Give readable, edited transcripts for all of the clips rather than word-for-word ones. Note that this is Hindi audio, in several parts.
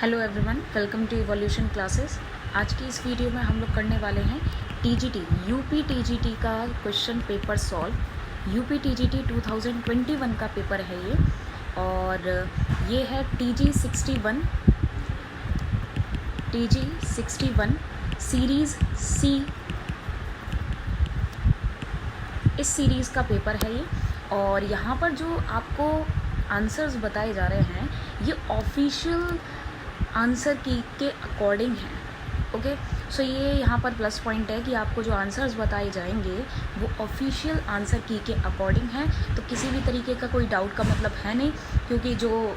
Hello everyone, welcome to evolution classes. आज की इस वीडियो में हम लोग करने वाले हैं टीजीटी यूपी टीजीटी का question paper solve. UP TGT 2021 का पेपर है ये, और ये है टीजी 61 सीरीज़ सी। इस सीरीज़ का पेपर है ये, और यहाँ पर जो आपको आंसर्स बताए जा रहे हैं ये ऑफिशियल आंसर की के अकॉर्डिंग है। ओके, सो ये यहाँ पर प्लस पॉइंट है कि आपको जो आंसर्स बताए जाएंगे वो ऑफिशियल आंसर की के अकॉर्डिंग है, तो किसी भी तरीके का कोई डाउट का मतलब है नहीं, क्योंकि जो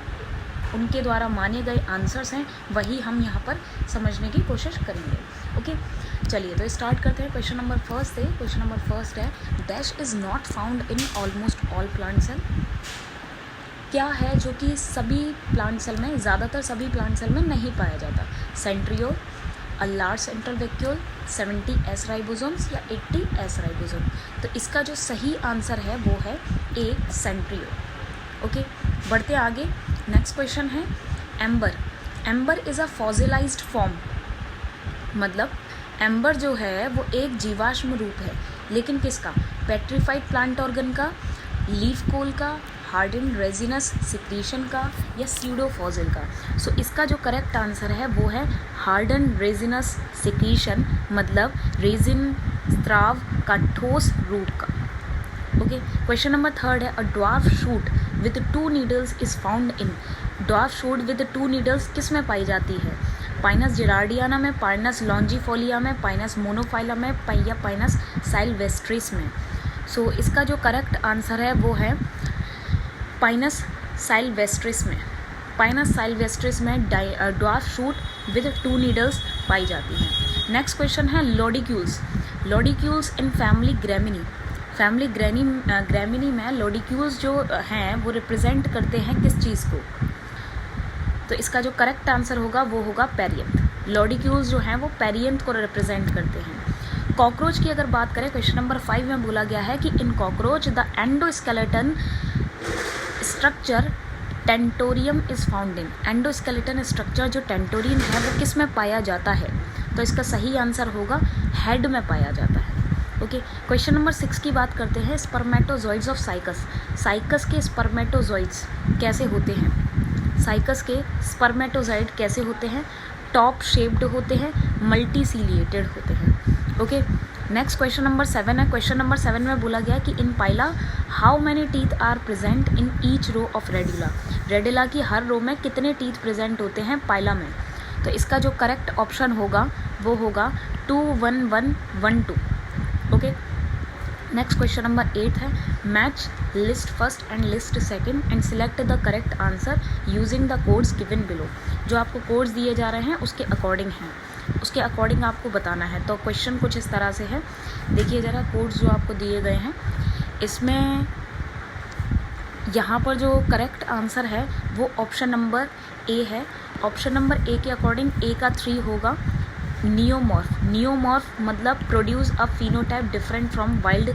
उनके द्वारा माने गए आंसर्स हैं वही हम यहाँ पर समझने की कोशिश करेंगे। ओके, चलिए तो स्टार्ट करते हैं। क्वेश्चन नंबर फर्स्ट है dash is not found in almost all plant cell. क्या है जो कि सभी प्लांट सेल में, ज़्यादातर सभी प्लांट सेल में नहीं पाया जाता? Centriole, a large central vacuole, 70 S ribosomes या 80 एस राइबोसोम। तो इसका जो सही आंसर है वो है ए, सेंट्रियोल। ओके, बढ़ते आगे। नेक्स्ट क्वेश्चन है amber is a fossilised form. मतलब एम्बर जो है वो एक जीवाश्म रूप है, लेकिन किसका? पेट्रीफाइड प्लांट ऑर्गन का, लीफ कोल का, हार्डन रेजिनस सिक्रीशन का, या स्यूडो फॉसिल का। सो इसका जो करेक्ट आंसर है वो है हार्डन रेजिनस सिक्रीशन, मतलब रेजिन स्राव का ठोस रूप का। ओके, क्वेश्चन नंबर थर्ड है अ dwarf shoot with 2 needles is found in. Dwarf shoot with 2 needles किस में पाई जाती है? पाइनस जेरार्डियाना में, पाइनस लॉन्जीफोलिया में, पाइनस मोनोफाइलम में, या पाइनस साइलवेस्ट्रिस में। सो इसका जो करेक्ट आंसर है वो है पाइनस साइलवेस्ट्रिस में। पाइनस साइलवेस्ट्रिस में ड्वार्फ शूट विद 2 नीडल्स पाई जाती है। नेक्स्ट क्वेश्चन है lodicules in family Gramineae. Family Gramineae में लॉडिक्यूल्स जो हैं वो रिप्रेजेंट करते हैं किस चीज़ को? तो इसका जो करेक्ट आंसर होगा वो होगा पेरियंथ। लॉडिक्यूल्स जो हैं वो पेरियंथ को रिप्रेजेंट करते हैं। कॉकरोच की अगर बात करें, क्वेश्चन नंबर 5 में बोला गया है कि इन cockroach the endoskeleton structure tentorium is found in. Endoskeleton structure जो टेंटोरियम है वो किस में पाया जाता है? तो इसका सही आंसर होगा हेड में पाया जाता है। ओके, क्वेश्चन नंबर 6 की बात करते हैं स्पर्मेटोजॉइड्स ऑफ साइकस के स्पर्मेटोजॉइड्स कैसे होते हैं? साइकस के स्पर्मेटोजॉइड कैसे होते हैं? टॉप शेप्ड होते हैं, मल्टीसिलिएटेड होते हैं। ओके, नेक्स्ट क्वेश्चन नंबर 7 है। क्वेश्चन नंबर 7 में बोला गया कि in Pila how many teeth are present in each row of radula. Radula की हर रो में कितने टीथ प्रेजेंट होते हैं पाइला में? तो इसका जो करेक्ट ऑप्शन होगा वो होगा 2 1 1 1 2। ओके, नेक्स्ट क्वेश्चन नंबर 8 है match list first and list second and select the correct answer using the codes given below. जो आपको कोड्स दिए जा रहे हैं उसके अकॉर्डिंग हैं, उसके अकॉर्डिंग आपको बताना है। तो क्वेश्चन कुछ इस तरह से है, देखिए ज़रा कोड्स जो आपको दिए गए हैं इसमें यहाँ पर जो करेक्ट आंसर है वो ऑप्शन नंबर ए है। ऑप्शन नंबर ए के अकॉर्डिंग ए का 3 होगा नियोमॉर्फ मतलब produce a phenotype different from wild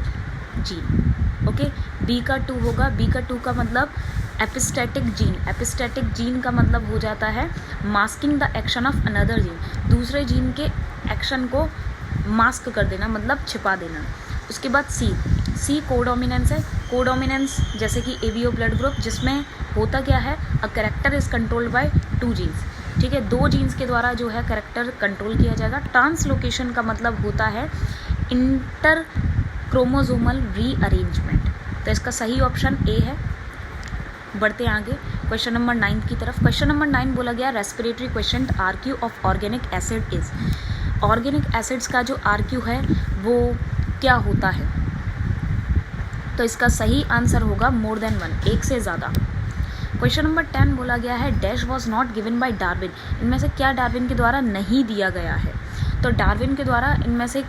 gene. Okay, B का 2 होगा। बी का 2 का मतलब एपिस्टेटिक जीन का मतलब हो जाता है masking the action of another gene, दूसरे जीन के एक्शन को मास्क कर देना, मतलब छिपा देना। उसके बाद सी कोडोमिनेंस है। कोडोमिनेंस जैसे कि एवीओ ब्लड ग्रुप, जिसमें होता क्या है a character is controlled by 2 genes. ठीक है, 2 जीन्स के द्वारा जो है कैरेक्टर कंट्रोल किया जाएगा। ट्रांसलोकेशन का मतलब होता है इंटर क्रोमोसोमल रीअरेंजमेंट। तो इसका सही ऑप्शन ए है। बढ़ते आगे क्वेश्चन नंबर 9 की तरफ। क्वेश्चन नंबर 9 बोला गया respiratory question RQ of organic acid is. Organic acids का जो आरक्यू है वो क्या होता है? तो इसका सही आंसर होगा मोर देन 1, एक से ज़्यादा। क्वेश्चन नंबर 10 बोला गया है dash was not given by Darwin. इनमें से क्या डार्विन के द्वारा नहीं दिया गया है? तो डार्विन के द्वारा इनमें से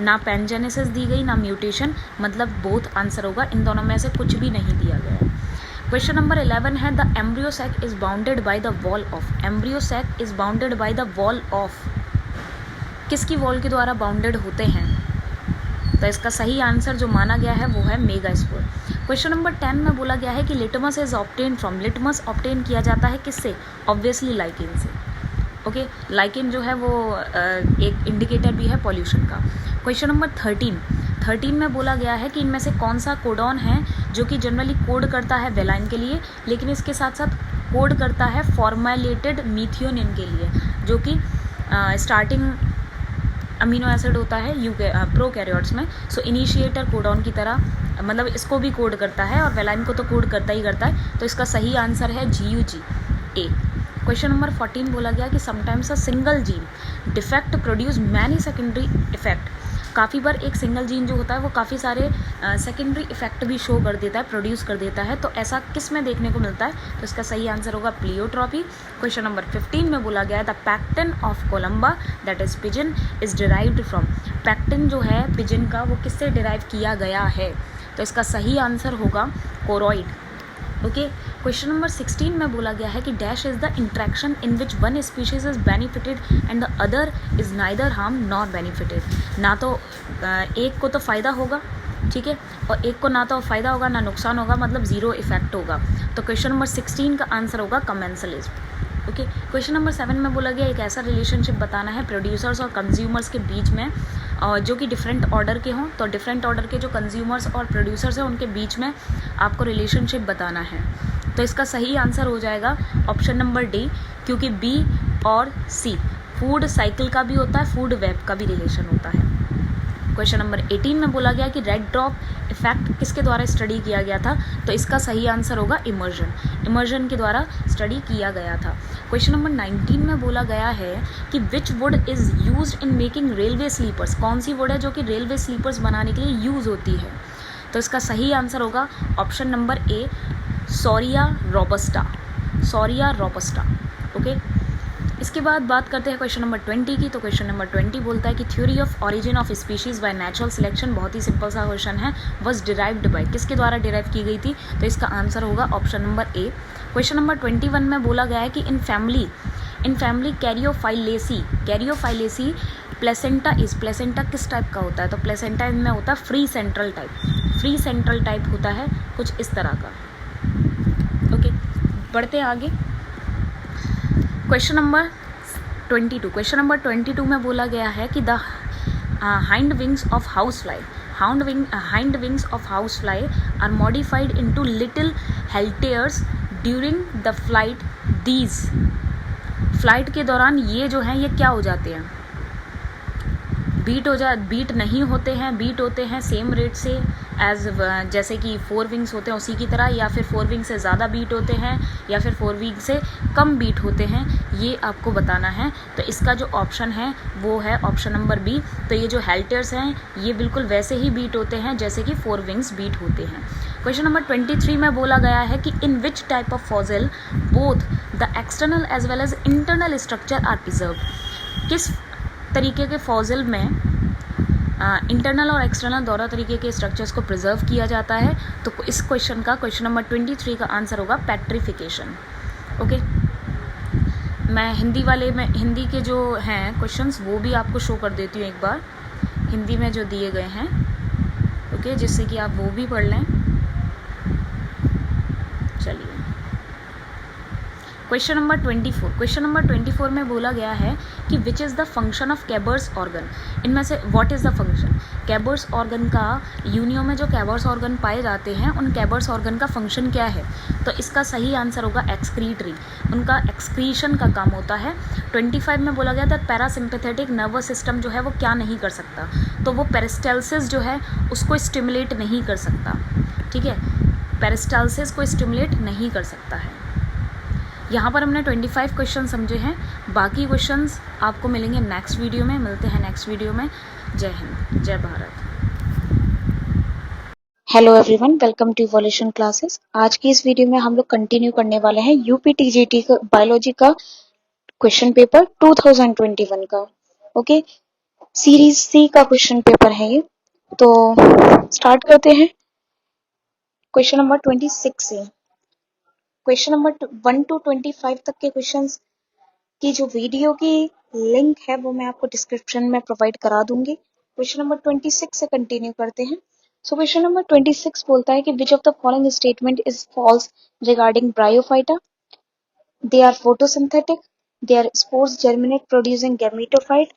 ना पैनजेनेसिस दी गई ना म्यूटेशन, मतलब बोथ आंसर होगा। इन दोनों में से कुछ भी नहीं दिया गया। क्वेश्चन नंबर 11 है the embryo sac is bounded by the wall of. Embryo sac is bounded by the wall of, किसकी वॉल के द्वारा बाउंडेड होते हैं? तो इसका सही आंसर जो माना गया है वो है मेगास्पोर। क्वेश्चन नंबर 10 में बोला गया है कि litmus is obtain from, litmus obtain किया जाता है किससे? ऑब्वियसली लाइकेन से। ओके, लाइकेन जो है वो एक इंडिकेटर भी है पॉल्यूशन का। क्वेश्चन नंबर 13 में बोला गया है कि इनमें से कौन सा कोडॉन है जो कि जनरली कोड करता है वेलाइन के लिए, लेकिन इसके साथ साथ कोड करता है फॉर्मेलेटेड मीथियोनिन के लिए, जो कि स्टार्टिंग अमीनो एसिड होता है प्रोकैरियोट्स में। सो इनिशिएटर कोडॉन की तरह, मतलब इसको भी कोड करता है और वेलाइन को तो कोड करता ही करता है। तो इसका सही आंसर है GUG। क्वेश्चन नंबर 14 बोला गया कि sometimes a single gene defect produce many secondary effect. काफ़ी बार एक सिंगल जीन जो होता है वो काफ़ी सारे सेकेंडरी इफेक्ट भी शो कर देता है, प्रोड्यूस कर देता है। तो ऐसा किस में देखने को मिलता है? तो इसका सही आंसर होगा प्लियोट्रॉपी। क्वेश्चन नंबर 15 में बोला गया है the pectin of Columba that is pigeon is derived from. Pectin जो है पिजन का, वो किससे डिराइव किया गया है? तो इसका सही आंसर होगा कोरोइड। ओके, क्वेश्चन नंबर 16 में बोला गया है कि dash is the interaction in which one species is benefited and the other is neither harm nor benefited. ना तो एक को तो फ़ायदा होगा, ठीक है, और एक को ना तो फ़ायदा होगा ना नुकसान होगा, मतलब ज़ीरो इफेक्ट होगा। तो क्वेश्चन नंबर 16 का आंसर होगा कमेंसलिज्म। ओके, क्वेश्चन नंबर 7 में बोला गया एक ऐसा रिलेशनशिप बताना है प्रोड्यूसर्स और कंज्यूमर्स के बीच में जो कि डिफरेंट ऑर्डर के हों। तो डिफरेंट ऑर्डर के जो कंज्यूमर्स और प्रोड्यूसर्स हैं उनके बीच में आपको रिलेशनशिप बताना है। तो इसका सही आंसर हो जाएगा ऑप्शन नंबर डी, क्योंकि बी और सी फूड साइकिल का भी होता है, फूड वेब का भी रिलेशन होता है। क्वेश्चन नंबर 18 में बोला गया कि रेड ड्रॉप इफेक्ट किसके द्वारा स्टडी किया गया था? तो इसका सही आंसर होगा इमर्जन के द्वारा स्टडी किया गया था। क्वेश्चन नंबर 19 में बोला गया है कि which wood is used in making railway sleepers. कौन सी वुड है जो कि रेलवे स्लीपर्स बनाने के लिए यूज़ होती है? तो इसका सही आंसर होगा option number A, Shorea robusta. Okay, इसके बाद बात करते हैं क्वेश्चन नंबर 20 की। तो क्वेश्चन नंबर 20 बोलता है कि theory of origin of species by natural selection, बहुत ही सिंपल सा क्वेश्चन है, वाज डिराइव्ड बाय, किसके द्वारा डिराइव की गई थी? तो इसका आंसर होगा ऑप्शन नंबर ए। क्वेश्चन नंबर 21 में बोला गया है कि इन फैमिली कैरियोफाइलेसी प्लेसेंटा किस टाइप का होता है? तो प्लेसेंटा इनमें होता है फ्री सेंट्रल टाइप होता है कुछ इस तरह का। ओके, बढ़ते हैं आगे। क्वेश्चन नंबर 22 में बोला गया है कि the hind wings of house fly are modified into little halteres during the flight. Flight के दौरान ये जो हैं ये क्या हो जाते हैं? बीट नहीं होते हैं, बीट होते हैं सेम रेट से एज जैसे कि 4 विंग्स होते हैं उसी की तरह, या फिर 4 विंग से ज़्यादा बीट होते हैं, या फिर 4 विंग से कम बीट होते हैं, ये आपको बताना है। तो इसका जो ऑप्शन है वो है ऑप्शन नंबर बी। तो ये जो हेल्टर्स हैं ये बिल्कुल वैसे ही बीट होते हैं जैसे कि 4 विंग्स बीट होते हैं। क्वेश्चन नंबर 23 में बोला गया है कि in which type of fossil both the external as well as internal structure are preserve. किस तरीके के फॉसिल में इंटरनल और एक्सटर्नल दोनों तरीके के स्ट्रक्चर्स को प्रिजर्व किया जाता है? तो इस क्वेश्चन नंबर 23 का आंसर होगा पेट्रिफिकेशन। ओके, मैं हिंदी के जो हैं क्वेश्चंस वो भी आपको शो कर देती हूँ एक बार, हिंदी में जो दिए गए हैं, ओके, जिससे कि आप वो भी पढ़ लें। चलिए, क्वेश्चन नंबर 24 में बोला गया है कि which is the function of Keber's organ. इनमें से what is the function? Keber's organ का, यूनियो में जो कैबर्स ऑर्गन पाए जाते हैं उन कैबर्स ऑर्गन का फंक्शन क्या है? तो इसका सही आंसर होगा एक्सक्रीटरी, उनका एक्सक्रीशन का काम होता है। 25 में बोला गया था पैरासिम्पैथेटिक नर्वस सिस्टम जो है वो क्या नहीं कर सकता? तो वो पेरिस्टाल्सिस जो है उसको स्टिमुलेट नहीं कर सकता, ठीक है, पेरिस्टाल्सिस को स्टिमुलेट नहीं कर सकता है। यहाँ पर हमने 25 क्वेश्चन समझे हैं, बाकी क्वेश्चंस आपको मिलेंगे नेक्स्ट वीडियो में। मिलते हैं नेक्स्ट वीडियो में। जय हिंद, जय Bharat. Hello everyone, welcome to evolution classes. आज की इस वीडियो में हम लोग कंटिन्यू करने वाले हैं यूपीटीजीटी का बायोलॉजी का क्वेश्चन पेपर 2021 का। ओके, सीरीज सी का क्वेश्चन पेपर है ये। तो स्टार्ट करते हैं क्वेश्चन नंबर 26 से। क्वेश्चन नंबर 1 to 25 तक के क्वेश्चंस की जो वीडियो की लिंक है वो मैं आपको डिस्क्रिप्शन में प्रोवाइड करा दूंगी। क्वेश्चन नंबर 26 से कंटिन्यू करते हैं। सो क्वेश्चन नंबर 26 बोलता है कि which of the following statement is false regarding bryophyta? They are photosynthetic, they are spores germinate producing gametophyte,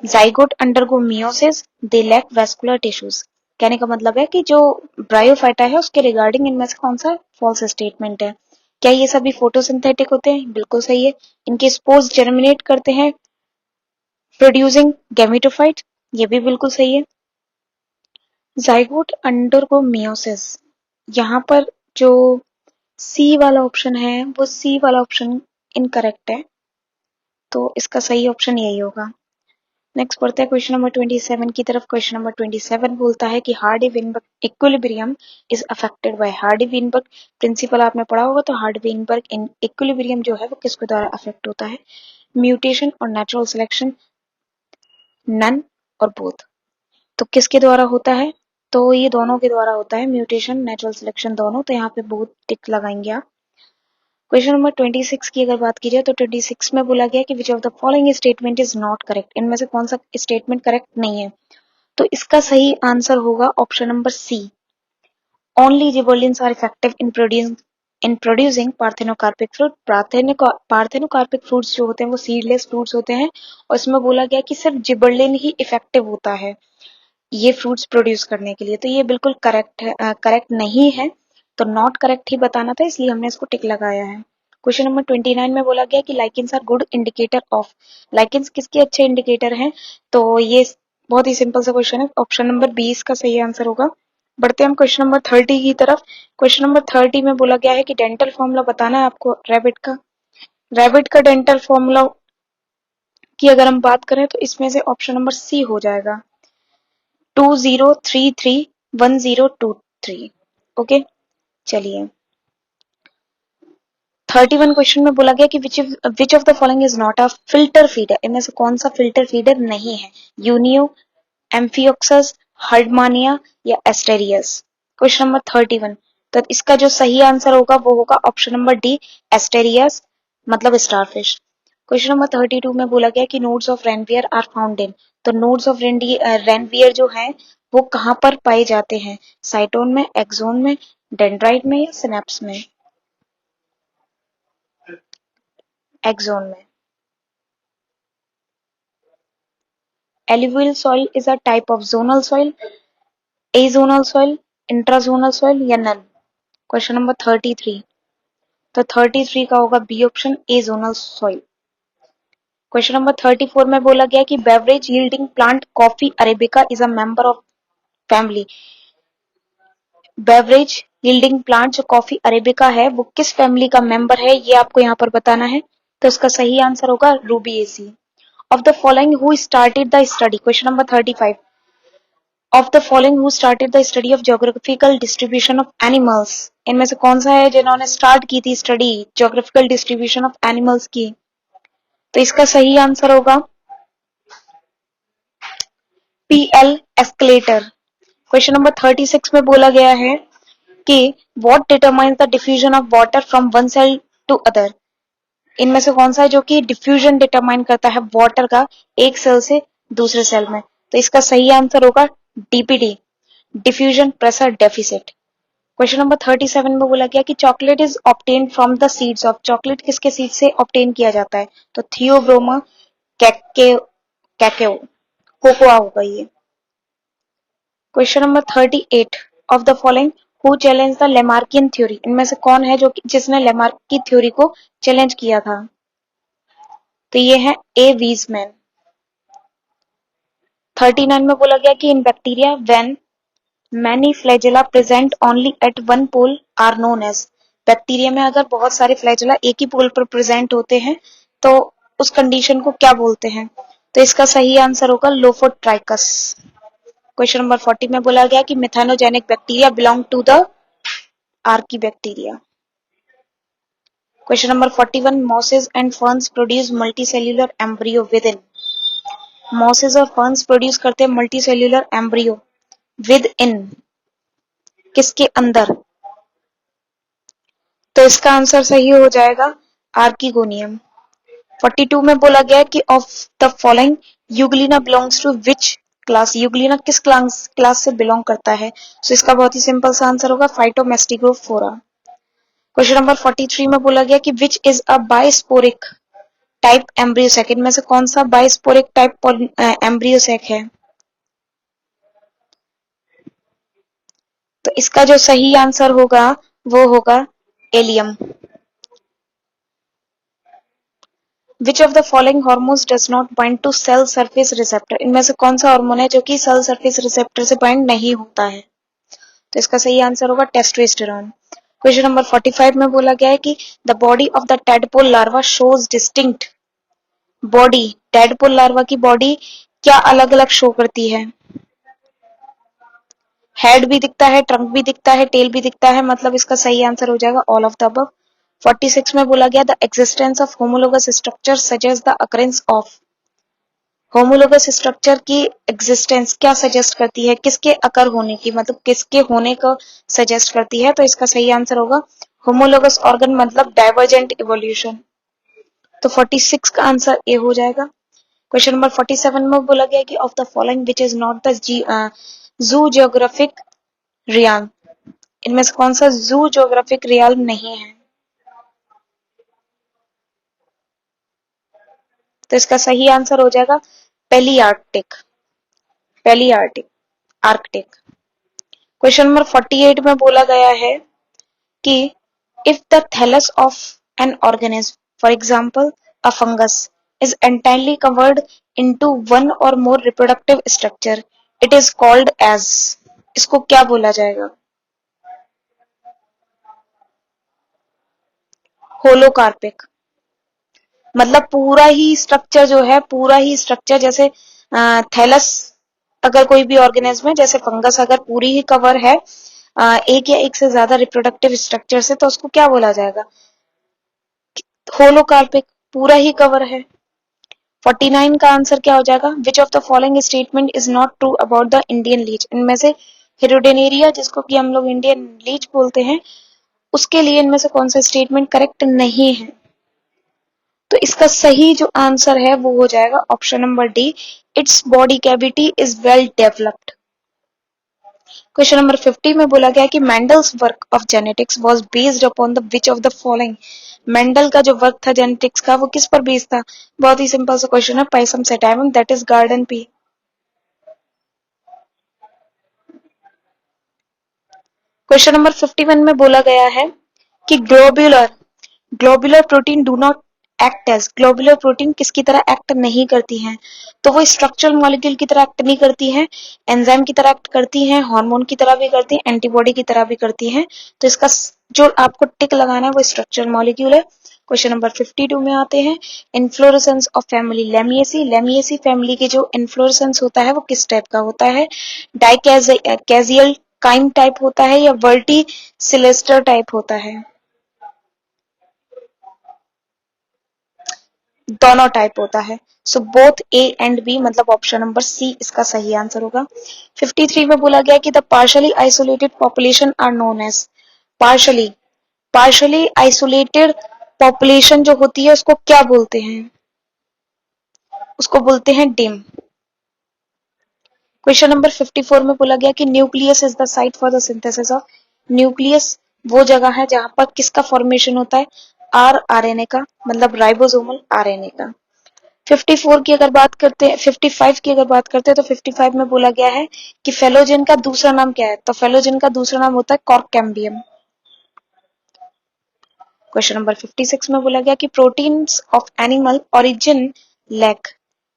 zygote undergo meiosis, they lack vascular tissues। कहने का मतलब है कि जो ब्रायोफाइटा है उसके रिगार्डिंग इनमें से कौन सा फॉल्स स्टेटमेंट है? क्या ये सभी फोटोसिंथेटिक होते हैं? बिल्कुल सही है। इनके स्पोर्स जर्मिनेट करते हैं प्रोड्यूसिंग गैमेटोफाइट, ये भी बिल्कुल सही है। जाइगोट अंडरगो मियोसिस, यहाँ पर जो सी वाला ऑप्शन है वो सी वाला ऑप्शन इनकरेक्ट है, तो इसका सही ऑप्शन यही होगा। नेक्स्ट पढ़ते हैं क्वेश्चन नंबर 27 की तरफ। क्वेश्चन नंबर 27 बोलता है कि Hardy Weinberg equilibrium is affected by. Hardy Weinberg principal आपने पढ़ा होगा, तो हार्डी विनबर्ग इन इक्विलिब्रियम जो है वो किसके द्वारा अफेक्ट होता है? म्यूटेशन और नेचुरल सिलेक्शन, नन और बोथ। तो किसके द्वारा होता है? तो ये दोनों के द्वारा होता है, म्यूटेशन नेचुरल सिलेक्शन दोनों, तो यहाँ पे बोथ टिक लगाएंगे आप। क्वेश्चन नंबर 26 की अगर बात की जाए तो 26 में बोला गया कि which of the following statement is not correct. इनमें से कौन सा स्टेटमेंट करेक्ट नहीं है? तो इसका सही आंसर होगा option number C, only gibberellins are effective in producing parthenocarpic fruit. Parthenocarpic fruits जो होते हैं वो सीडलेस फ्रूट्स होते हैं, और इसमें बोला गया कि सिर्फ जिबर्लिन ही इफेक्टिव होता है ये फ्रूट्स प्रोड्यूस करने के लिए, तो ये बिल्कुल करेक्ट है, करेक्ट नहीं है, तो नॉट करेक्ट ही बताना था, इसलिए हमने इसको टिक लगाया है। क्वेश्चन नंबर 29 में बोला गया कि lichens are good indicator of. Lichens किसके अच्छे इंडिकेटर हैं? तो ये बहुत ही सिंपल सा क्वेश्चन है, ऑप्शन नंबर 20 का सही आंसर होगा। बढ़ते हैं हम क्वेश्चन नंबर 30 की तरफ। क्वेश्चन नंबर 30 में बोला गया है कि डेंटल फॉर्मूला बताना है आपको रैबिट का। रैबिट का डेंटल फॉर्मूला की अगर हम बात करें तो इसमें से ऑप्शन नंबर सी हो जाएगा, 20331023। ओके, चलिए 31 क्वेश्चन में बोला गया कि which of the following is not a filter feeder. इनमें से कौन सा फिल्टर फीडर नहीं है? यूनियो, एम्फियोक्सस, हर्डमानिया या एस्टेरियस। क्वेश्चन नंबर 31, तो इसका जो सही आंसर होगा वो होगा ऑप्शन नंबर डी, एस्टेरियस, मतलब स्टारफिश। क्वेश्चन नंबर 32 में बोला गया कि nodes of Ranvier are found in. तो नोड्स ऑफ रेनवियर जो है वो कहाँ पर पाए जाते हैं? साइटोन में, एक्सोन में, डेंड्राइट में या सिनेप्स में? एक्सोन में। Alluvial soil is a type of zonal soil, azonal soil, intrazonal soil या नन। क्वेश्चन नंबर 33, तो 33 का होगा B option, azonal soil. Question number 34 में बोला गया कि beverage yielding plant coffee arabica is a member of family. Beverage yielding plant जो कॉफी अरेबिका है वो किस फैमिली का मेंबर है, ये आपको यहाँ पर बताना है, तो इसका सही आंसर होगा Rubiaceae. Of the following who started the study. Question number 35, of the following who started the study of geographical distribution of animals. इनमें से कौन सा है जिन्होंने स्टार्ट की थी study geographical distribution of animals की? तो इसका सही आंसर होगा पीएल एस्केलेटर। क्वेश्चन नंबर 36 में बोला गया है कि what determines the diffusion of water from one cell to other. इनमें से कौन सा है जो कि डिफ्यूजन डिटरमाइन करता है वाटर का एक सेल से दूसरे सेल में? तो इसका सही आंसर होगा DPD, diffusion pressure deficit. Question number 37 में बोला गया कि chocolate is obtain from the seeds of. Chocolate किसके सीड से ऑब्टेन किया जाता है? तो थियोब्रोमा कैकेओ, कोकोआ होगा ये। Question number 38, of the following who challenge the Lamarckian theory. इनमें से कौन है जो जिसने लेमार्क की थ्योरी को चैलेंज किया था? तो ये है ए वीजमैन। 39 में बोला गया कि in bacteria when many flagella present only at one pole are known as. Bacteria में अगर बहुत सारे फ्लैजेला एक ही पोल पर प्रेजेंट होते हैं तो उस कंडीशन को क्या बोलते हैं? तो इसका सही आंसर होगा लोफोट्राइकस। क्वेश्चन नंबर 40 में बोला गया कि methanogenic bacteria belong to the archaebacteria. Question number 41, mosses and ferns produce multicellular embryo within. Mosses और फर्न्स प्रोड्यूस करते हैं मल्टीसेल्यूलर एम्ब्रियो विद इन, किसके अंदर? तो इसका आंसर सही हो जाएगा आर्किगोनियम। 42 में बोला गया कि of the following euglena belongs to which class, euglena किस क्लास से बिलोंग करता है? सो इसका बहुत ही सिंपल सा आंसर होगा फाइटोमेस्टिगोफोरा। क्वेश्चन नंबर 43 में बोला गया कि which is a bisporic type embryo sac, इनमें से कौन सा बायस्पोरिक टाइप एम्ब्रियोसेक है? तो इसका जो सही आंसर होगा वो होगा allium. Which of the following hormones does not bind to cell surface receptor, इनमें से कौन सा हार्मोन है जो कि सेल सरफेस रिसेप्टर से बाइंड नहीं होता है? तो इसका सही आंसर होगा टेस्टोस्टेरोन। क्वेश्चन नंबर 45 में बोला गया है कि the body of the tadpole larva shows distinct body, tadpole larva की बॉडी क्या अलग अलग शो करती है? हेड भी दिखता है, ट्रंक भी दिखता है, टेल भी दिखता है, मतलब इसका सही आंसर हो जाएगा ऑल ऑफ द अबव। 46 में बोला गया the existence of homologous structure suggest the occurrence of, homologous structure की एग्जिस्टेंस क्या सजेस्ट करती है, किसके अकर होने की, मतलब किसके होने को सजेस्ट करती है? तो इसका सही आंसर होगा होमोलोगस ऑर्गन, मतलब डाइवर्जेंट इवोल्यूशन। तो 46 का आंसर ए हो जाएगा। क्वेश्चन नंबर 47 में बोला गया कि of the following which is not the zoogeographic realm, इनमें से कौन सा जू जियोग्राफिक रियाल नहीं है? तो इसका सही आंसर हो जाएगा Palearctic, Palearctic arctic. Question number 48 में बोला गया है कि if the thallus of an organism, for example a fungus, is entirely covered into one और more reproductive structure, it is called as, इसको क्या बोला जाएगा? होलोकार्पिक, मतलब पूरा ही स्ट्रक्चर जो है, पूरा ही स्ट्रक्चर, जैसे थैलस अगर कोई भी ऑर्गेनिज्म है, जैसे फंगस अगर पूरी ही कवर है एक या एक से ज्यादा रिप्रोडक्टिव स्ट्रक्चर से, तो उसको क्या बोला जाएगा? होलोकार्पिक, पूरा ही कवर है। 49 का आंसर क्या हो जाएगा? Which of the following statement is not true about the Indian leech, इनमें से हिरोडेनेरिया जिसको कि हम लोग इंडियन लीच बोलते हैं, उसके लिए इनमें से कौन सा स्टेटमेंट करेक्ट नहीं है? तो इसका सही जो आंसर है वो हो जाएगा option number D, its body cavity is well developed. Question number 50 में बोला गया कि Mendel's work of genetics was based upon the which of the following, Mendel का जो वर्क था जेनेटिक्स का वो किस पर बेस्ड था? बहुत ही सिंपल सा क्वेश्चन है, pisum sativum, that is garden pea. Question number 51 में बोला गया है कि globular, globular protein do not act as, globular protein किसकी तरह एक्ट नहीं करती हैं? तो वो स्ट्रक्चरल मॉलिक्यूल की तरह एक्ट नहीं करती हैं, एंजाइम की तरह एक्ट करती हैं, हार्मोन की तरह भी करती हैं, एंटीबॉडी की तरह भी करती हैं। तो इसका जो आपको टिक लगाना है वो स्ट्रक्चरल मॉलिक्यूल है। क्वेश्चन नंबर 52 में आते हैं, इन्फ्लोरेसेंस ऑफ फैमिली लेमिएसी, लेमिएसी फैमिली के जो इन्फ्लोरेसेंस होता है वो किस टाइप का होता है? डाइकैजियल काइम टाइप होता है या वर्टी सिलेस्टर टाइप होता है? दोनों टाइप होता है। So both A and B, मतलब ऑप्शन नंबर सी इसका सही आंसर होगा। 53 में बोला गया कि the partially isolated population are known as, partially, partially isolated population जो होती है उसको क्या बोलते हैं? उसको बोलते हैं डिम। क्वेश्चन नंबर 54 में बोला गया कि nucleus is the site for the synthesis of, nucleus वो जगह है जहां पर किसका फॉर्मेशन होता है? आरएनए का, मतलब राइबोसोमल आरएनए का। 54 की अगर बात करते हैं, 55 की अगर बात करते हैं तो 55 में बोला गया है कि फेलोजेन का दूसरा नाम क्या है? तो फेलोजेन का दूसरा नाम होता है कॉर्क कैम्बियम। क्वेश्चन नंबर 56 में बोला गया कि proteins of animal origin lack,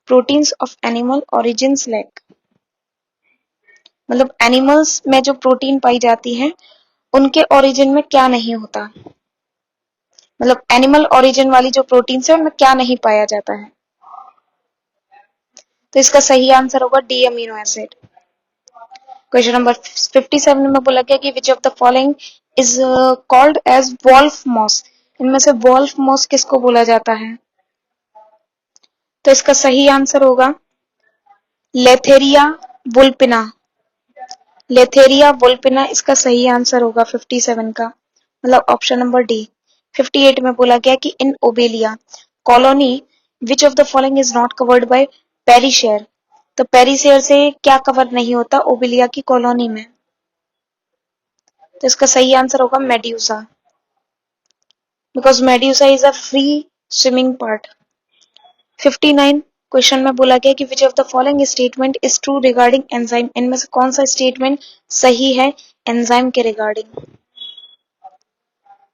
proteins of animal origins lack, मतलब एनिमल्स में जो प्रोटीन पाई जाती है उनके ओरिजिन में क्या नहीं होता, मतलब एनिमल ओरिजिन वाली जो प्रोटीन्स है उनमें क्या नहीं पाया जाता है? तो इसका सही आंसर होगा D amino acid. Question number 57 में बोला गया कि which of the following is called as wolf moss, इनमें से वॉल्फ मॉस किसको बोला जाता है? तो इसका सही आंसर होगा लेथेरिया वुल्पिना, लेथेरिया वुल्पिना इसका सही आंसर होगा 57 का, मतलब ऑप्शन नंबर डी। 58 में बोला गया कि in Obelia colony which of the following is not covered by perisarc, तो पेरिसेयर से क्या कवर नहीं होता ओबिलिया की कॉलोनी में? तो इसका सही आंसर होगा medusa, because medusa is a free swimming part. 59 question में बोला गया कि which of the following statement is true regarding enzyme, इनमें से कौन सा स्टेटमेंट सही है एंजाइम के रिगार्डिंग?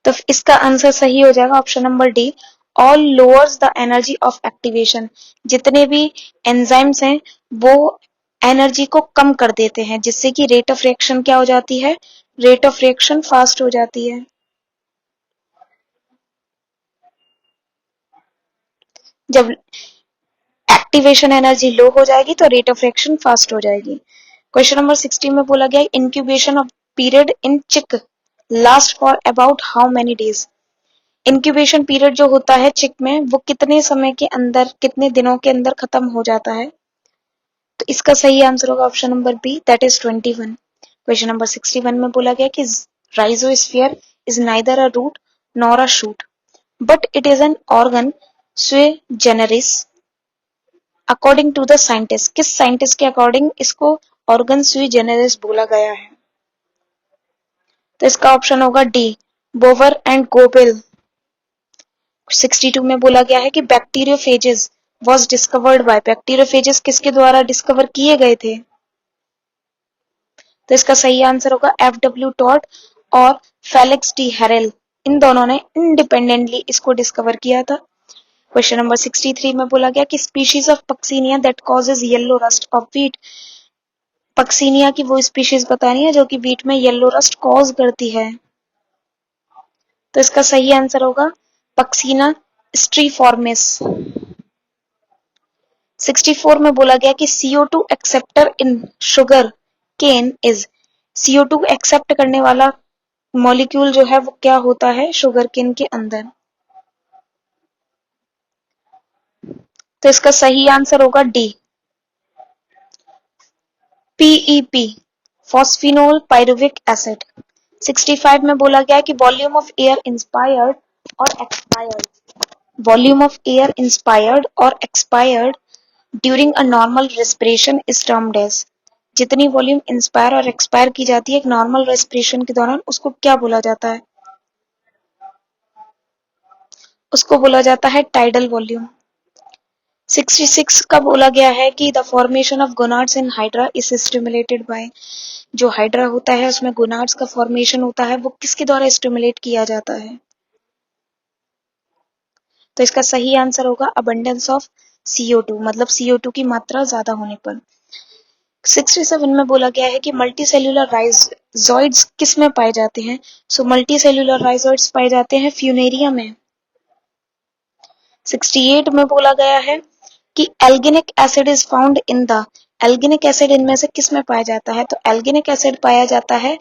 तो इसका आंसर सही हो जाएगा option number D, all lowers the energy of activation. जितने भी एंजाइम्स हैं वो एनर्जी को कम कर देते हैं, जिससे कि रेट ऑफ रिएक्शन क्या हो जाती है, रेट ऑफ रिएक्शन फास्ट हो जाती है। जब एक्टिवेशन एनर्जी लो हो जाएगी तो रेट ऑफ रिएक्शन फास्ट हो जाएगी। क्वेश्चन नंबर 60 में बोला गया इंक्यूबेशन ऑफ पीरियड इन चिक last for about how many days. Incubation period जो होता है चिक में वो कितने समय के अंदर, कितने दिनों के अंदर खत्म हो जाता है? तो इसका सही आंसर होगा option number B, that is 21। Question number 61 में बोला गया कि rhizosphere is neither a root nor a shoot but it is an organ sui generis according to the scientist. किस साइंटिस्ट के अकॉर्डिंग इसको ऑर्गन स्वी जेनरिस बोला गया है? तो इसका ऑप्शन होगा डी, बोवर एंड गोबेल। 62 में बोला गया है कि bacteriophages was discovered by, bacteriophages किसके द्वारा डिस्कवर किए गए थे? तो इसका सही आंसर होगा एफ.डब्ल्यू. टॉड और फेलिक्स डी हेरेल, इन दोनों ने इंडिपेंडेंटली इसको डिस्कवर किया था। क्वेश्चन नंबर 63 में बोला गया कि species of Puccinia that causes yellow rust of wheat. Puccinia की वो स्पीशीज बतानी है जो कि व्हीट में येलो रस्ट कॉज करती है। तो इसका सही आंसर होगा पक्सीना स्ट्रीफॉर्मिस। 64 में बोला गया कि CO2 acceptor in sugarcane is, CO2 accept करने वाला मॉलिक्यूल जो है वो क्या होता है शुगर केन के अंदर? तो इसका सही आंसर होगा D, PEP, phosphoenol pyruvic acid. 65 में बोला गया कि वॉल्यूम ऑफ एयर इंस्पायर्ड और expired, volume of air inspired और expired during a normal respiration is termed as. जितनी वॉल्यूम इंस्पायर और एक्सपायर की जाती है एक नॉर्मल रेस्पिरेशन के दौरान उसको क्या बोला जाता है? उसको बोला जाता है टाइडल वॉल्यूम। 66 का बोला गया है कि the formation of gonads in hydra is stimulated by, जो हाइड्रा होता है उसमें गोनाड्स का फॉर्मेशन होता है वो किसके द्वारा स्टिमुलेट किया जाता है? तो इसका सही आंसर होगा अबंडेंस ऑफ CO2, मतलब CO2 की मात्रा ज्यादा होने पर। 67 में बोला गया है कि मल्टी सेल्यूलर राइजोइड्स किस में पाए जाते हैं? सो मल्टी सेल्यूलर राइजोइड्स पाए जाते हैं फ्यूनेरिया में। 68 में बोला गया है कि alginic acid is found in the, alginic acid इनमें से किस में पाया जाता है? तो एल्गिनिक एसिड पाया जाता है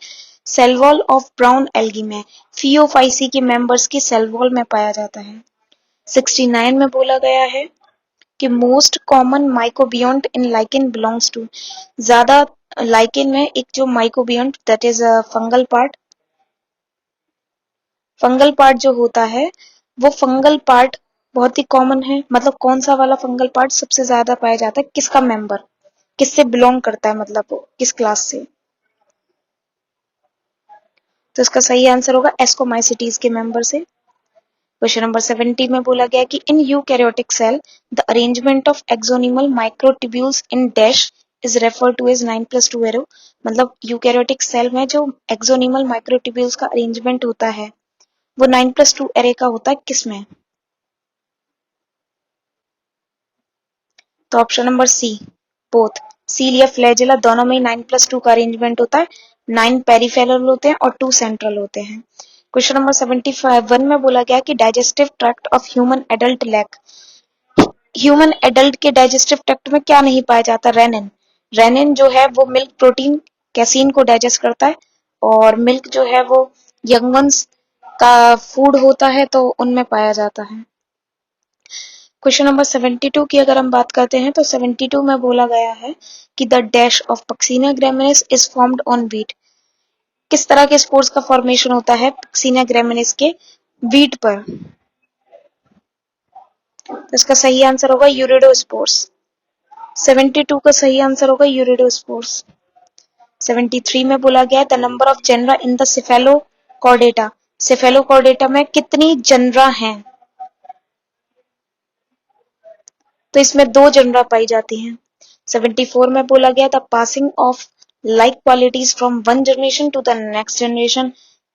cell wall of brown algae में, फियोफाइसी के मेंबर्स की सेल वॉल में पाया जाता है। 69 में बोला गया है कि most common microbiont in lichen belongs to, ज्यादा लाइकेन में एक जो microbiont that is fungal part, fungal part जो होता है वो फंगल पार्ट बहुत ही कॉमन है, मतलब कौन सा वाला फंगल पार्ट सबसे ज्यादा पाया जाता है, किसका मेंबर, किससे बिलोंग करता है, मतलब वो किस क्लास से? तो इसका सही आंसर होगा एस्कोमाइसिटीज के मेंबर से। क्वेश्चन नंबर 70 में बोला गया कि in eukaryotic cell the arrangement of axonemal microtubules in dash is refer to as 9+2 array, मतलब यूकैरियोटिक सेल में जो एक्सोनिमल माइक्रोट्यूब्यूल्स का अरेंजमेंट होता है वो 9+2 एरे का होता है किसमें? तो option number C, both, cilia या फ्लैजेला दोनों में 9+2 का अरेंजमेंट होता है। 9 पेरिफेरल होते हैं और 2 सेंट्रल होते हैं। क्वेश्चन नंबर 75 में बोला गया कि digestive tract of human adult lack, human adult के डाइजेस्टिव ट्रैक्ट में क्या नहीं पाया जाता? रेनिन, रेनिन जो है वो मिल्क प्रोटीन कैसीन को डाइजेस्ट करता है और मिल्क जो है वो यंग वंस का फूड होता है तो उनमें पाया जाता है। क्वेश्चन नंबर 72 की अगर हम बात करते हैं तो 72 में बोला गया है कि the dash of Puccinia graminis is formed on wheat, किस तरह के स्पोर्स का फॉर्मेशन होता है पक्सीना ग्रेमिनिस के व्हीट पर? तो इसका सही आंसर होगा यूरिडोस्पोर्स। 72 का सही आंसर होगा यूरिडोस्पोर्स। 73 में बोला गया है the number of genera in the Cephalochordata. Cephalochordata में कितनी जनरा हैं? तो इसमें 2 जनरा पाई जाती हैं। 74 में बोला गया the passing of like qualities from one generation to the next generation.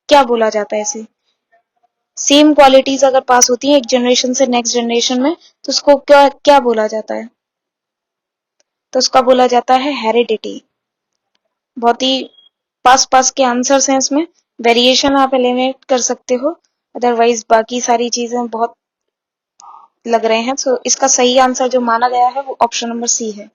क्या बोला जाता है इसे? सेम क्वालिटीज अगर पास होती है एक जनरेशन से नेक्स्ट जनरेशन में तो उसको क्या क्या बोला जाता है? तो उसका बोला जाता है हेरिडिटी। बहुत ही पास पास के आंसर्स हैं इसमें, वेरिएशन आप एलिमिनेट कर सकते हो, अदरवाइज बाकी सारी चीजें बहुत लग रहे हैं। तो इसका सही आंसर जो माना गया है वो ऑप्शन नंबर सी है।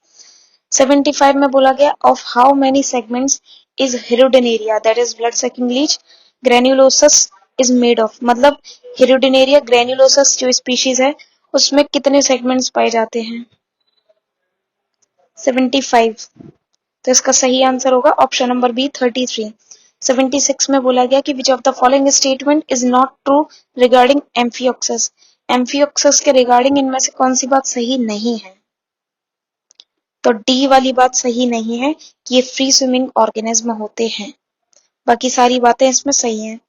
75 में बोला गया of how many segments is Hirudinaria that is blood sucking leech granulosa is made of. मतलब हिरोडेनेरिया ग्रेन्युलोसस जो स्पीशीज है उसमें कितने सेगमेंट्स पाए जाते हैं? 75। तो इसका सही आंसर होगा ऑप्शन नंबर बी 33। 76 में बोला गया कि which of the following statement is not true regarding amphioxus. Amphioxus के रिगार्डिंग इनमें से कौन सी बात सही नहीं है? तो डी वाली बात सही नहीं है कि ये फ्री स्विमिंग ऑर्गेनिज्म होते हैं, बाकी सारी बातें इसमें सही हैं।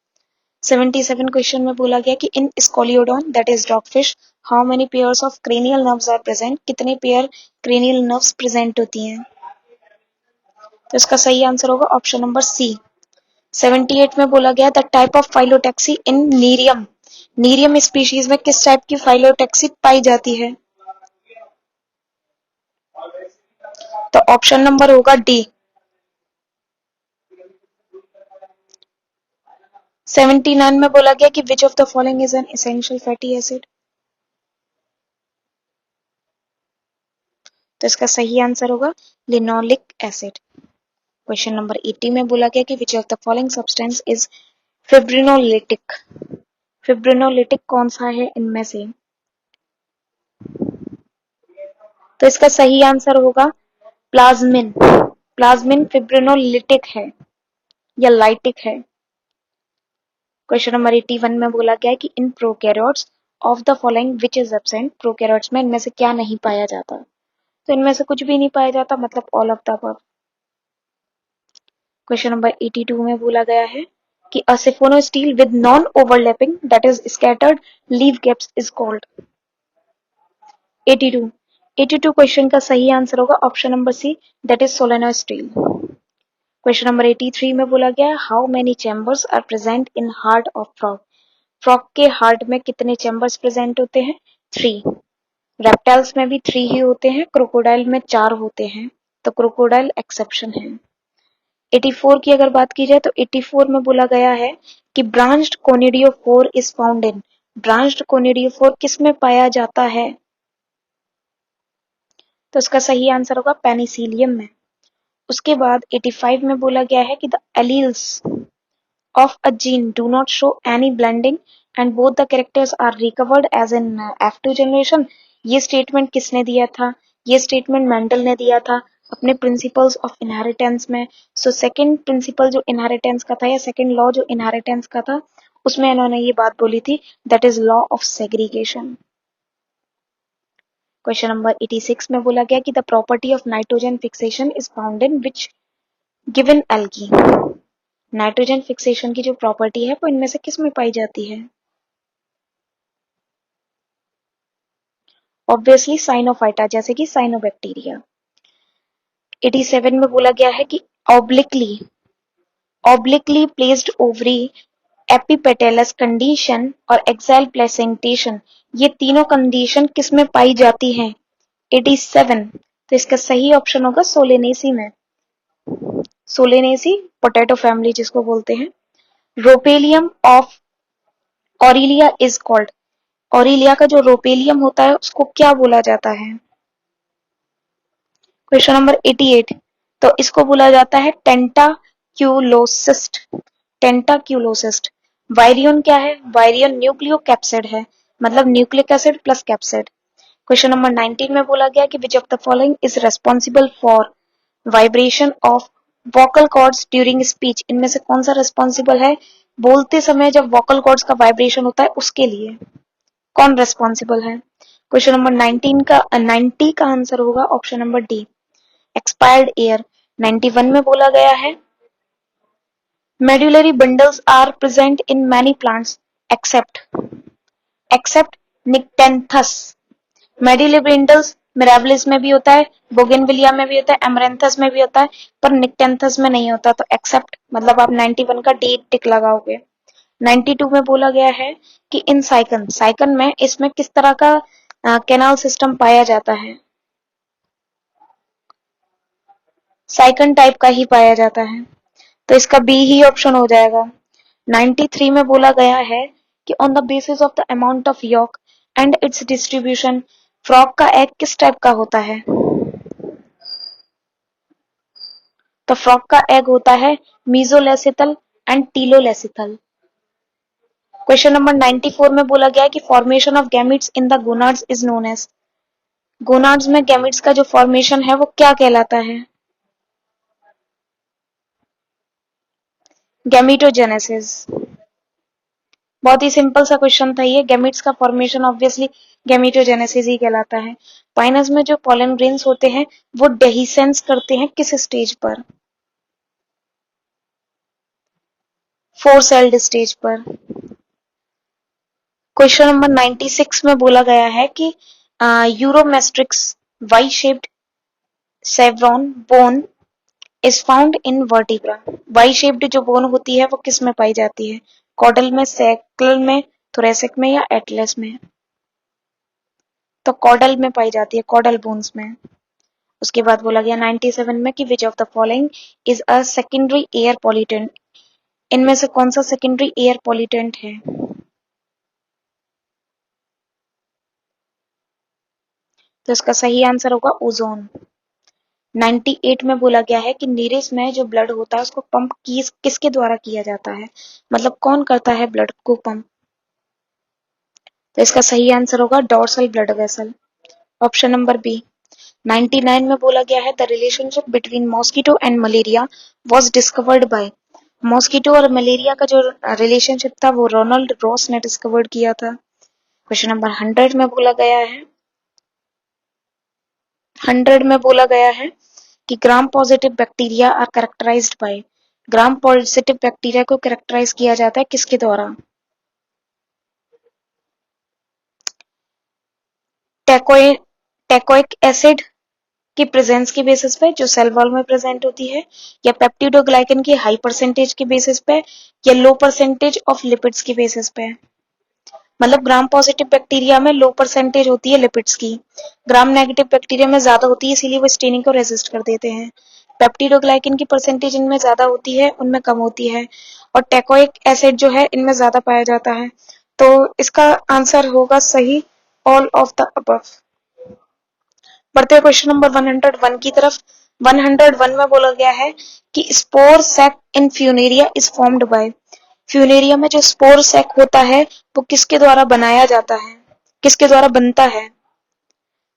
77 क्वेश्चन में बोला गया कि in Scoliodon that is dogfish how many pairs of cranial nerves are present. कितने पेयर क्रेनियल नर्व्स प्रेजेंट होती हैं? तो इसका सही आंसर होगा ऑप्शन नंबर सी। 78 में बोला गया the type of phyllotaxy in Nerium. Nerium species में किस टाइप की फाइलोटैक्सी पाई जाती है? तो ऑप्शन नंबर होगा डी। 79 में बोला गया कि which of the following is an essential fatty acid. तो इसका सही आंसर होगा लिनोलिक एसिड। क्वेश्चन नंबर 80 में बोला गया कि which of the following substance is fibrinolytic. Fibrinolytic कौन सा है इनमें से? तो इसका सही आंसर होगा प्लाज्मिन। प्लाज्मिन फिब्रिनोलिटिक है या लाइटिक है। क्वेश्चन नंबर 81 में बोला गया है कि in prokaryotes of the following which is absent. Prokaryotes में इनमें से क्या नहीं पाया जाता? तो इनमें से कुछ भी नहीं पाया जाता, मतलब all of the above. Question number 82 में बोला गया है कि a siphonostele with non overlapping that is scattered leaf gaps is called. 82। 82 क्वेश्चन का सही आंसर होगा option number C that is solenostele. Question number 83 में बोला गया है how many chambers are present in heart of frog. Frog के हार्ट में कितने चैम्बर्स प्रेजेंट होते हैं? 3। रेप्टाइल्स में भी 3 ही होते हैं, क्रोकोडाइल में 4 होते हैं, तो क्रोकोडाइल एक्सेप्शन है। 84 की अगर बात की जाए तो 84 में बोला गया है कि branched conidiophore is found in. Branched conidiophore किस में पाया जाता है? तो इसका सही आंसर होगा पेनिसिलियम में। उसके बाद 85 में बोला गया है कि the alleles of a gene do not show any blending and both the characters are recovered as in F2 generation। ये स्टेटमेंट किसने दिया था? ये स्टेटमेंट मेंडल ने दिया था अपने प्रिंसिपल्स ऑफ इनहेरिटेंस में। सो सेकंड प्रिंसिपल जो इनहेरिटेंस का था या सेकंड लॉ जो इनहेरिटेंस का था उसमें इन्होंने ये बात बोली थी that is law of segregation. Question number 86 में बोला गया कि the property of nitrogen fixation is found in which given algae. Nitrogen fixation की जो प्रॉपर्टी है वो इनमें से किस में पाई जाती है? ऑब्वियसली साइनोफाइटा, जैसे कि साइनोबैक्टीरिया। 87 में बोला गया है कि obliquely obliquely placed ovary epipetalous condition और एक्साइल प्लेसेंटेशन, ये तीनों कंडीशन किस में पाई जाती हैं? 87। तो इसका सही ऑप्शन होगा सोलेनेसी में। सोलेनेसी पोटैटो फैमिली जिसको बोलते हैं। Rhopalium of Aurelia is called. Aurelia का जो रोपेलियम होता है उसको क्या बोला जाता है? Question number 88। तो इसको बोला जाता है टेंटाक्यूलोसिस्ट। टेंटाक्यूलोसिस्ट। वायरियन क्या है? वायरियन न्यूक्लियोकैप्सिड है, मतलब nucleic acid plus capsid. Question number 19 में बोला गया कि which of the following is responsible for vibration of vocal cords during speech. इनमें से कौन सा रेस्पॉन्सिबल है बोलते समय जब वोकल कॉर्ड्स का वाइब्रेशन होता है उसके लिए? कौन रेस्पॉन्सिबल है? क्वेश्चन नंबर 90 का आंसर होगा option number D, expired air. 91 में बोला गया है medullary bundles are present in many plants except Nyctanthus। Medullary bundles mirabilis में भी होता है, बोगेनविलिया में भी होता है, एमरेंथस में भी होता है, पर निक्टेंथस में नहीं होता। तो एक्सेप्ट मतलब आप 91 का डी टिक लगाओगे। 92 में बोला गया है कि इन साइकन में इसमें किस तरह का कैनाल सिस्टम पाया जाता है, साइकन टाइप का ही पाया जाता है, तो इसका बी ही ऑप्शन हो जाएगा। 93 में बोला गया है कि on the basis of the amount of yolk and its distribution frog का एग किस टाइप का होता है, तो फ्रॉग का एग होता है mesolecithal and telolecithal. Question number 94 में बोला गया है कि formation of gametes in the gonads is known as, gonads में गैमिट्स का जो फॉर्मेशन है वो क्या कहलाता है, गैमिटोजेनेसिस। बहुत ही सिंपल सा क्वेश्चन था ये, गैमिट्स का फॉर्मेशन ऑब्वियसली गैमिटोजेनेसिस ही कहलाता है। पाइनस में जो पॉलन ग्रेन्स होते हैं वो डेहिसेंस करते हैं किस स्टेज पर, 4 सेल्ड स्टेज पर। क्वेश्चन नंबर 96 में बोला गया है कि Uromastix Y shaped chevron bone is found in vertebra. Y shaped जो बोन होती है वो किस में पाई जाती है, कॉडल में, सैकल में, थोरेसिक में या एटलस में, तो कॉडल में पाई जाती है, कॉडल बोन्स में। उसके बाद बोला गया 97 में कि which of the following is a secondary air pollutant, इनमें से कौन सा सेकेंडरी एयर पॉल्यूटेंट है, तो इसका सही आंसर होगा ओजोन। 98 में बोला गया है कि नीरिस में जो ब्लड होता है उसको पंप किसके द्वारा किया जाता है, मतलब कौन करता है ब्लड को पंप, तो इसका सही आंसर होगा dorsal blood vessel, option number B. 99 में बोला गया है the relationship between mosquito and malaria was discovered by, mosquito और मलेरिया का जो रिलेशनशिप था वो रोनाल्ड रॉस ने डिस्कवर्ड किया था। क्वेश्चन नंबर 100 में बोला गया है, 100 में बोला गया है कि gram positive bacteria are characterized by, gram positive bacteria को कैरेक्टराइज किया जाता है किसके द्वारा, टेकोइक एसिड की प्रेजेंस के बेसिस पे जो सेल वॉल में प्रेजेंट होती है, या पेप्टिडोग्लाइकन की हाई परसेंटेज के बेसिस पे, या लो परसेंटेज ऑफ लिपिड्स के बेसिस पे। मतलब ग्राम पॉजिटिव बैक्टीरिया में लो परसेंटेज होती है लिपिड्स की, ग्राम नेगेटिव बैक्टीरिया में ज्यादा होती है, इसीलिए वो स्टेनिंग को रेजिस्ट कर देते हैं। पेप्टिडोग्लाइकन की परसेंटेज इनमें ज्यादा होती है, उनमें कम होती है, और टेकोइक एसिड जो है इनमें ज्यादा पाया जाता है। तो इसका आंसर होगा सही ऑल ऑफ द अबव। बढ़ते हैं क्वेश्चन नंबर 101 की तरफ। 101 में बोला गया है कि spore sac in Funaria is formed by, Funaria में जो स्पोर सैक होता है वो किसके द्वारा बनाया जाता है, किसके द्वारा बनता है,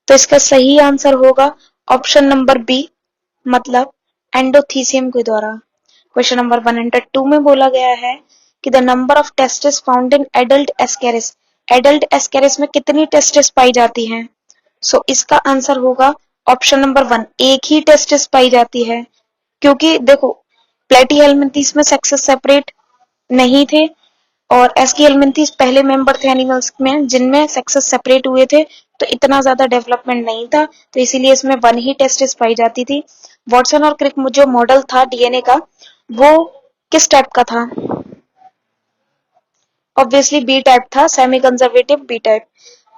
तो इसका सही आंसर होगा ऑप्शन नंबर बी, मतलब एंडोथीसियम के द्वारा। क्वेश्चन नंबर 102 में बोला गया है कि the number of testis found in adult Ascaris में कितनी टेस्टिस पाई जाती हैं, सो इसका आंसर होगा ऑप्शन नंबर 1, एक ही टेस्टिस पाई जाती है। क्योंकि देखो प्लेटीहेल्मिंथीज में सेक्सेस सेपरेट नहीं थे, और एस्कीहेल्मिंथीज पहले मेंबर थे एनिमल्स में जिनमें सेक्सेस सेपरेट हुए थे, तो इतना ज्यादा डेवलपमेंट नहीं था, तो इसीलिए इसमें 1 ही टेस्टिस पाई जाती थी। वॉटसन और क्रिक जो मॉडल था डीएनए का वो किस टाइप का था, ऑब्वियसली बी टाइप था, सेमी कंजर्वेटिव बी टाइप।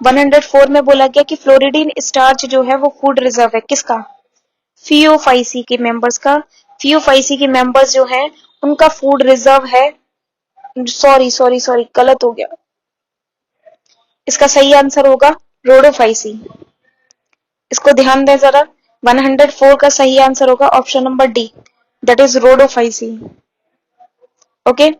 104 में बोला गया कि फ्लोरिडीन स्टार्च जो है वो फूड रिजर्व है किसका, फियोफाइसी के मेंबर्स का, फियोफाइसी के मेंबर्स जो है उनका फूड रिजर्व है, सॉरी गलत हो गया, इसका सही आंसर होगा रोडोफाइसी। इसको ध्यान दें जरा, 104 का सही आंसर होगा option number D, that is Rhodophyceae. Okay.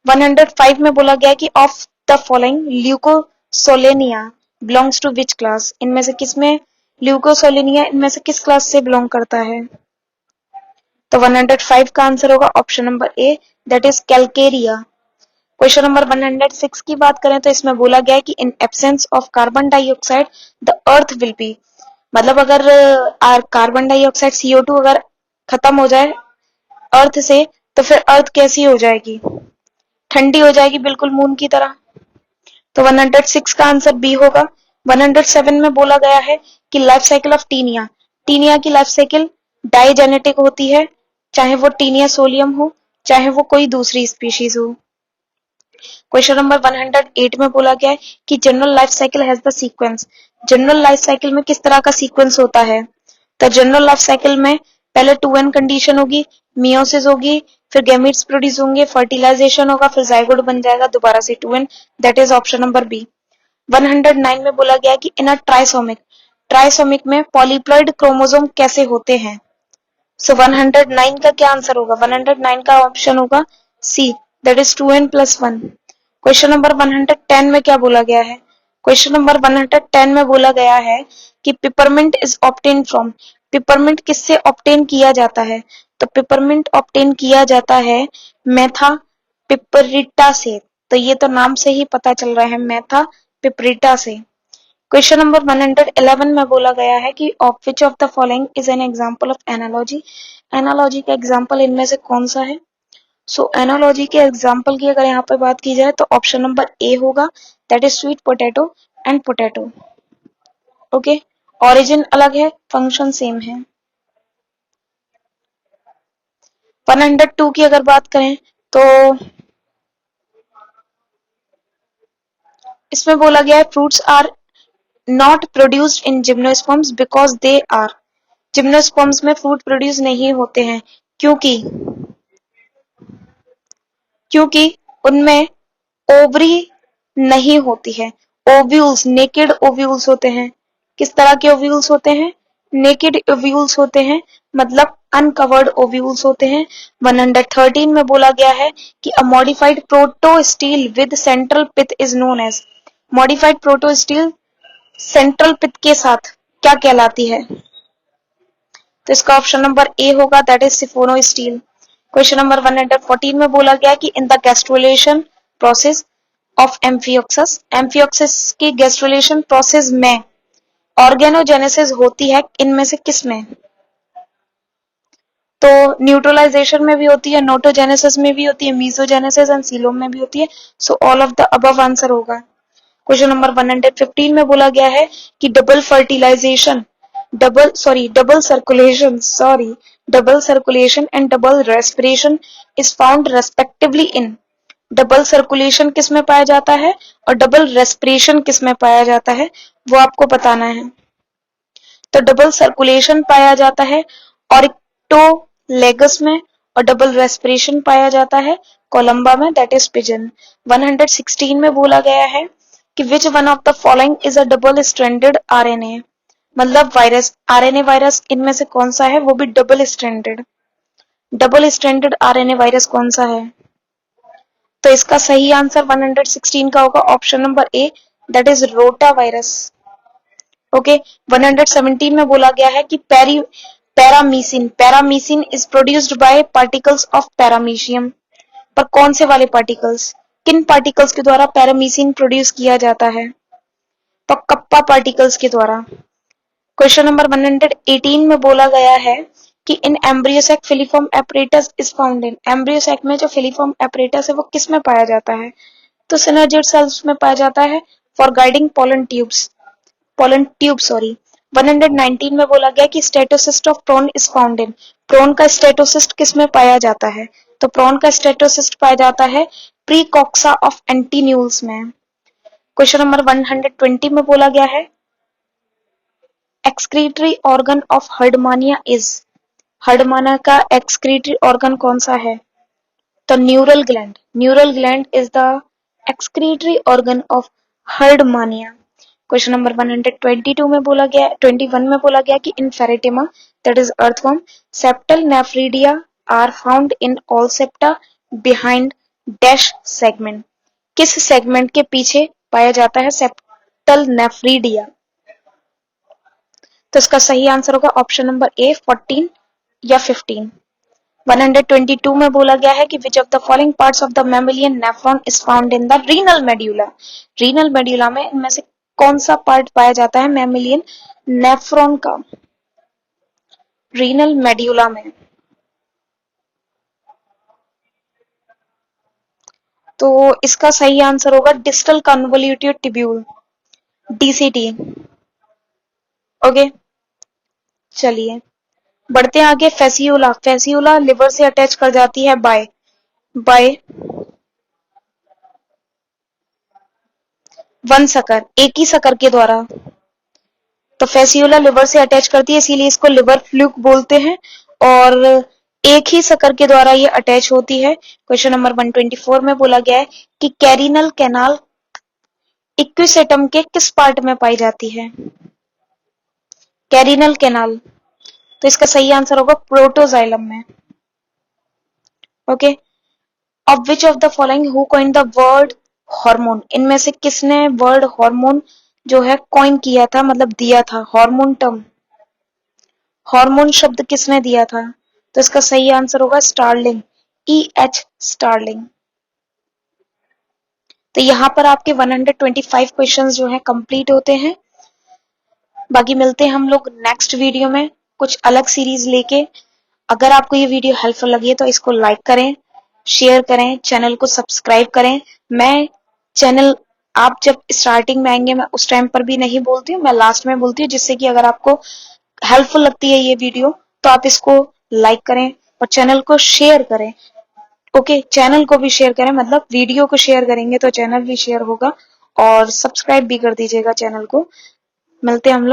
105 में बोला गया कि of the following Leucosolenia belongs to which class, इनमें से किसमें ल्यूकोसोलेनिया इनमें से किस क्लास से बिलोंग करता है, तो 105 का आंसर होगा option number A, that is Calcarea. Question number 106 की बात करें तो इसमें बोला गया है कि in absence of carbon dioxide the earth will be, मतलब अगर कार्बन डाइऑक्साइड CO2 अगर खत्म हो जाए अर्थ से तो फिर अर्थ कैसी हो जाएगी, ठंडी हो जाएगी बिल्कुल मून की तरह। तो 106 का आंसर बी होगा। 107 में बोला गया है कि life cycle of Taenia, Taenia की लाइफ साइकिल डाइजेनेटिक होती है, चाहे वो टीनिया सोलियम हो चाहे वो कोई दूसरी स्पीशीज हो। क्वेश्चन नंबर 108 में बोला गया है कि general life cycle has the sequence, general life cycle में किस तरह का सीक्वेंस होता है। तो जनरल लाइफ साइकिल में पहले 2n कंडीशन होगी, मियोसिस होगी, फिर गैमीट्स प्रोड्यूस होंगे, फर्टिलाइजेशन होगा, फिर जाइगोट बन जाएगा दोबारा से 2n, that is option number B. 109 में बोला गया कि इन अ ट्राइसोमिक, ट्राइसोमिक में पॉलीप्लॉइड क्रोमोसोम कैसे होते हैं। सो 109 का क्या आंसर होगा, 109 का ऑप्शन होगा सी, that is 2n + 1। Question number 110 में क्या बोला गया है, क्वेश्चन नंबर 110 में बोला गया है कि peppermint is obtain from, peppermint किससे ऑब्टेन किया जाता है। तो पिपरमिंट ऑब्टेन किया जाता है मेथा पिपरिटा से, तो ये तो नाम से ही पता चल रहा है मेथा पिपरिटा से। क्वेश्चन नंबर 111 में बोला गया है कि of which of the following is an example of analogy, analogy का एग्जांपल इनमें से कौन सा है। सो एनालॉजी के एग्जांपल की अगर यहाँ पे बात की जाए तो ऑप्शन नंबर ए होगा, that is sweet potato and potato. Okay, origin अलग है, फंक्शन सेम है। 102 की अगर बात करें तो इसमें बोला गया है fruits are not produced in gymnosperms because they are, gymnosperms में फ्रूट प्रोड्यूस नहीं होते हैं क्योंकि क्योंकि उनमें ओवरी नहीं होती है, ओव्यूल्स, नेकेड ओव्यूल्स होते हैं। किस तरह के ओव्यूल्स होते हैं, नेकेड ओव्यूल्स होते हैं, मतलब अनकवर्ड ओव्यूल्स होते हैं। 113 में बोला गया है कि a modified protostele with central pith is known as, modified protostele central pith के साथ क्या कहलाती है। तो इसका ऑप्शन नंबर ए होगा, that is siphonostele. Question number 114 में बोला गया कि in the gastrulation process of Amphioxus, Amphioxus की गैस्ट्रुलेशन प्रोसेस में ऑर्गेनोजेनेसिस होती है इनमें से किसमें। तो न्यूट्रलाइजेशन में भी होती है, नोटोजेनेसिस में भी होती है, मीसोजेनेसिस एंड सीलोम में भी होती है। So all of the above answer होगा। क्वेश्चन नंबर 115 में बोला गया है कि double fertilization, double circulation and double respiration is found respectively in, double circulation किस में पाया जाता है और डबल रेस्पिरेशन किस में पाया जाता है, वो आपको बताना है। तो डबल सर्कुलेशन पाया जाता है ऑरिक्टोलेगस में और डबल रेस्पिरेशन पाया जाता है कोलंबा में, दैट इज पिजन। 116 में बोला गया है कि which one of the following is a double stranded RNA, मतलब वायरस, आरएनए वायरस इनमें से कौन सा है, वो भी double stranded, double stranded RNA virus कौन सा है। तो इसका सही आंसर 116 का होगा option number A, that is rotavirus. Okay, 117 में बोला गया है कि paramecin, paramecin is produced by particles of Paramecium, पर कौन से वाले पार्टिकल्स, किन पार्टिकल्स के द्वारा पैरामीसिन प्रोड्यूस किया जाता है। तो कप्पा पार्टिकल्स के द्वारा। क्वेश्चन नंबर 118 में बोला गया है कि in embryo sac filiform apparatus is found in, embryo sac में जो फिलीफॉर्म एपरेटस है वो किस में पाया जाता है। तो सिनर्जिड सेल्स में पाया जाता है for guiding pollen tube sorry. 119 में बोला गया कि statocyst of prawn is found in, prawn का स्टेटोसिस्ट किस में पाया जाता है। तो प्रॉन का स्टेटोसिस्ट पाया जाता है प्रीकॉक्सा ऑफ एंटीन्यूल्स में। क्वेश्चन नंबर 120 में बोला गया है excretory organ of Herdmania is, Herdmania का एक्सक्रीटरी ऑर्गन कौन सा है। तो neural gland, neural gland is the excretory organ of Herdmania. Question number 122 में बोला गया, 21 में बोला गया कि in Pheretima that is earthworm septal nephridia are found in all septa behind dash segment, किस सेगमेंट के पीछे पाया जाता है सेप्टल नेफ्रीडिया। तो इसका सही आंसर होगा ऑप्शन नंबर ए 14 या 15। 122 में बोला गया है कि which of the following parts of the mammalian nephron is found in the renal medulla. Renal medulla में इनमें से कौन सा पार्ट पाया जाता है मैमेलियन नेफ्रॉन का? रीनल मेड्यूला में। तो इसका सही आंसर होगा distal convoluted tubule, DCT. Okay, चलिए बढ़ते हैं आगे। फेसियोला, फेसियोला लिवर से अटैच कर जाती है बाय बाय वन सकर, एक ही सकर के द्वारा। तो फेसियोला लिवर से अटैच करती है, इसीलिए इसको लिवर फ्लूक बोलते हैं, और एक ही सकर के द्वारा ये अटैच होती है। क्वेश्चन नंबर 124 में बोला गया है कि कैरिनल कैनाल इक्विसेटम के किस पार्ट में पाई जाती है? कैरिनल कैनाल, तो इसका सही आंसर होगा प्रोटोजाइलम में। Okay, of which of the following who coined the word hormone, इनमें से किसने वर्ड हार्मोन जो है कॉइन किया था, मतलब दिया था? हार्मोन टर्म, हार्मोन शब्द किसने दिया था? तो इसका सही आंसर होगा स्टार्लिंग, E.H. स्टार्लिंग। तो यहाँ पर आपके 125 क्वेश्चंस जो हैं कंप्लीट होते हैं। बाकी मिलते हैं हम लोग नेक्स्ट वीडियो में कुछ अलग सीरीज लेके। अगर आपको ये वीडियो हेल्पफुल लगी है तो इसको लाइक करें, शेयर करें, चैनल को सब्सक्राइब करें। मैं चैनल आप जब स्टार्टिंग में आएंगे मैं उस टाइम पर भी नहीं बोलती हूँ, मैं लास्ट में बोलती हूँ, जिससे कि अगर आपको हेल्पफुल लगती है ये वीडियो तो आप इसको लाइक करें और चैनल को शेयर करें। ओके, चैनल को भी शेयर करें, मतलब वीडियो को शेयर करेंगे तो चैनल भी शेयर होगा, और सब्सक्राइब भी कर दीजिएगा चैनल को। मिलते हैं हम लोग